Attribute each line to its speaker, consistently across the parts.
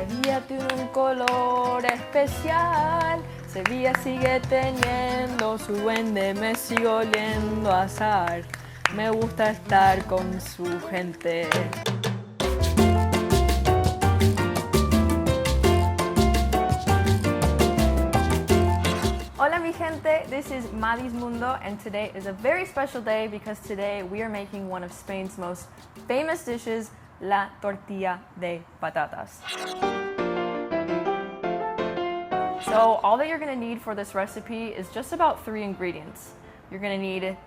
Speaker 1: Sevilla tiene un color especial. Sevilla sigue teniendo su duende, me sigo oliendo a azar. Me gusta estar con su gente. Hola mi gente, this is MADDIE'S Mundo and today is a very special day because today we are making one of Spain's most famous dishes, la tortilla de patatas. So all that you're going to need for this recipe is just about 3 ingredients. You're going to need,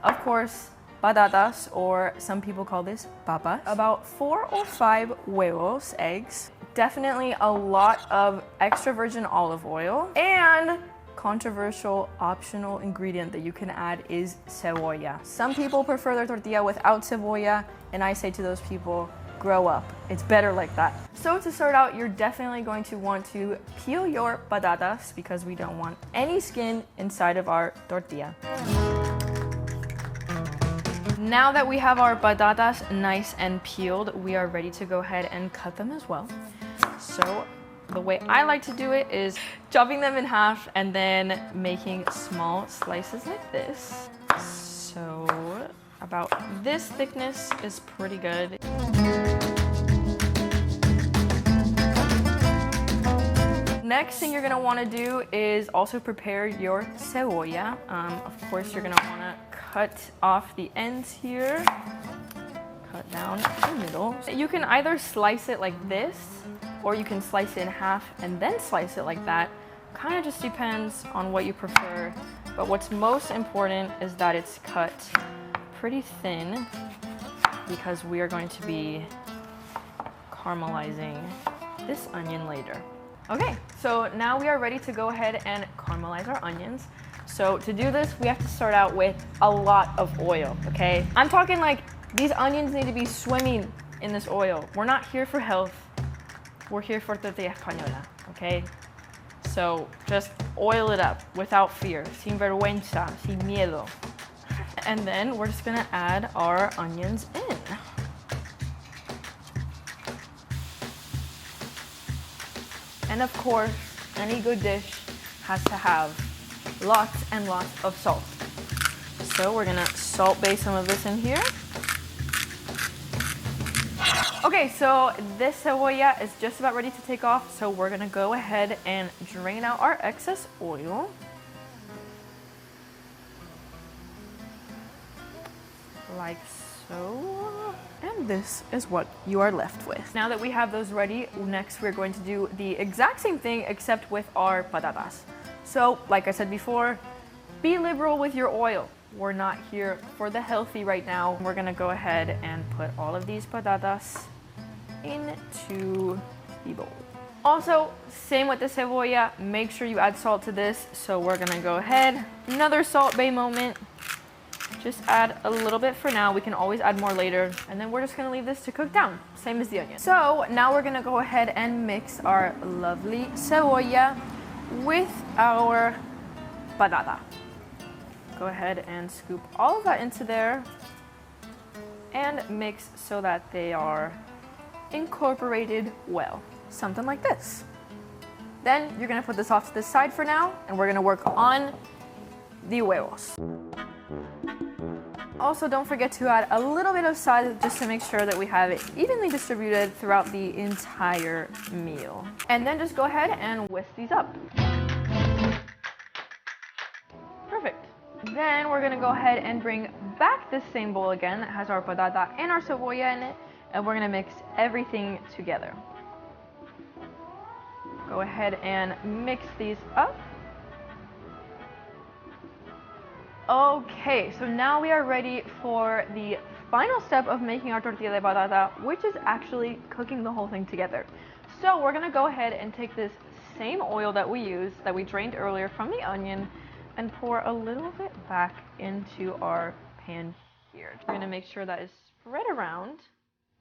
Speaker 1: of course, patatas, or some people call this papas, about 4 or 5 huevos, eggs, definitely a lot of extra virgin olive oil, and controversial optional ingredient that you can add is cebolla. Some people prefer their tortilla without cebolla, and I say to those people, grow up. It's better like that. So to start out, you're definitely going to want to peel your patatas because we don't want any skin inside of our tortilla. Now that we have our patatas nice and peeled, we are ready to go ahead and cut them as well. So the way I like to do it is chopping them in half and then making small slices like this. So about this thickness is pretty good. Next thing you're gonna wanna do is also prepare your cebolla. Of course, you're gonna wanna cut off the ends here, cut down the middle. You can either slice it like this, or you can slice it in half and then slice it like that. Kind of just depends on what you prefer. But what's most important is that it's cut pretty thin because we are going to be caramelizing this onion later. Okay, so now we are ready to go ahead and caramelize our onions. So to do this, we have to start out with a lot of oil, okay? I'm talking like these onions need to be swimming in this oil. We're not here for health. We're here for tortilla española, okay? So just oil it up without fear, sin vergüenza, sin miedo. And then we're just gonna add our onions in. And of course, any good dish has to have lots and lots of salt. So we're gonna salt base some of this in here. Okay, so this cebolla is just about ready to take off, so we're gonna go ahead and drain out our excess oil. Like so. And this is what you are left with. Now that we have those ready, next we're going to do the exact same thing except with our patatas. So, like I said before, be liberal with your oil. We're not here for the healthy right now. We're gonna go ahead and put all of these patatas into the bowl. Also, same with the cebolla, make sure you add salt to this. So we're gonna go ahead, another Salt Bae moment. Just add a little bit for now. We can always add more later. And then we're just gonna leave this to cook down, same as the onion. So now we're gonna go ahead and mix our lovely cebolla with our patata. Go ahead and scoop all of that into there and mix so that they are incorporated well. Something like this. Then you're gonna put this off to the side for now, and we're gonna work on the huevos. Also, don't forget to add a little bit of salt just to make sure that we have it evenly distributed throughout the entire meal. And then just go ahead and whisk these up. Perfect. Then we're gonna go ahead and bring back this same bowl again that has our patata and our cebolla in it, and we're gonna mix everything together. Go ahead and mix these up. Okay, so now we are ready for the final step of making our tortilla de patata, which is actually cooking the whole thing together. So we're gonna go ahead and take this same oil that we used, that we drained earlier from the onion, and pour a little bit back into our pan here. We're gonna make sure that is spread around,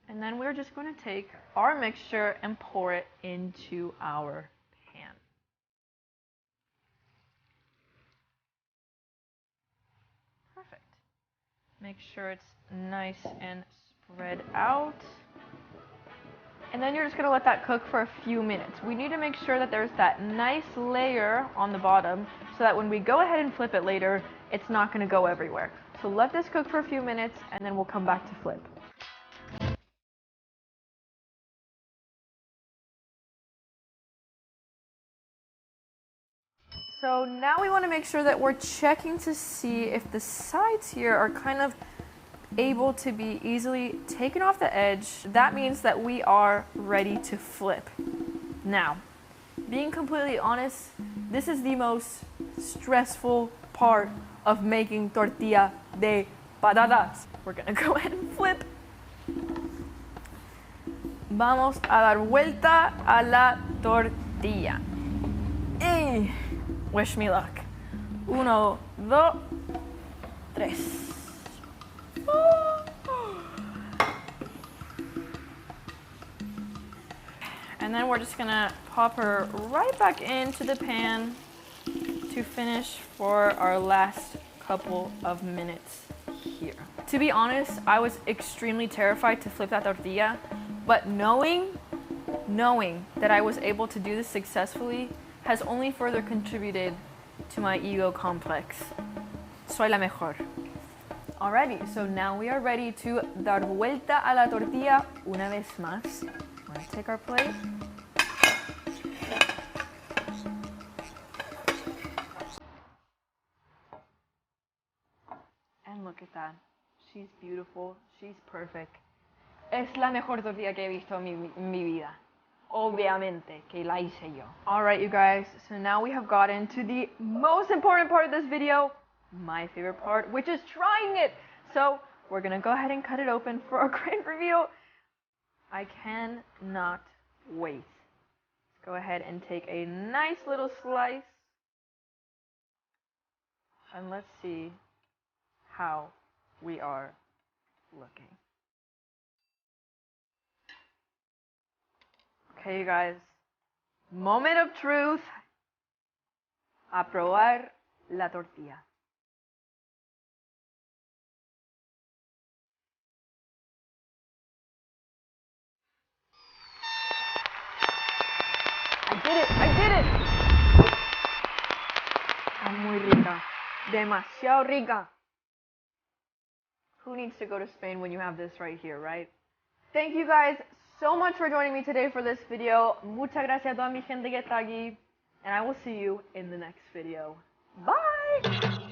Speaker 1: and then we're just gonna take our mixture and pour it into our pan. Perfect. Make sure it's nice and spread out. And then you're just gonna let that cook for a few minutes. We need to make sure that there's that nice layer on the bottom so that when we go ahead and flip it later, it's not gonna go everywhere. So let this cook for a few minutes and then we'll come back to flip. So now we want to make sure that we're checking to see if the sides here are kind of able to be easily taken off the edge. That means that we are ready to flip. Now, being completely honest, this is the most stressful part of making tortilla de patatas. We're gonna go ahead and flip. Vamos a dar vuelta a la tortilla. Y wish me luck. 1, 2, 3. And then we're just gonna pop her right back into the pan to finish for our last couple of minutes here. To be honest, I was extremely terrified to flip that tortilla, but knowing that I was able to do this successfully has only further contributed to my ego complex. Soy la mejor. Alrighty, so now we are ready to dar vuelta a la tortilla una vez más. We're gonna take our plate. And look at that. She's beautiful. She's perfect. Es la mejor tortilla que he visto en mi vida. Obviamente que la hice yo. Alright, you guys. So now we have gotten to the most important part of this video. My favorite part, which is trying it. So we're gonna go ahead and cut it open for a great review. I cannot wait. Let's go ahead and take a nice little slice. And let's see how we are looking. Okay, you guys. Moment of truth. A probar la tortilla. I did it! Está muy rica. Demasiado rica. Who needs to go to Spain when you have this right here, right? Thank you guys so much for joining me today for this video. Muchas gracias a toda mi gente que está aquí. And I will see you in the next video. Bye!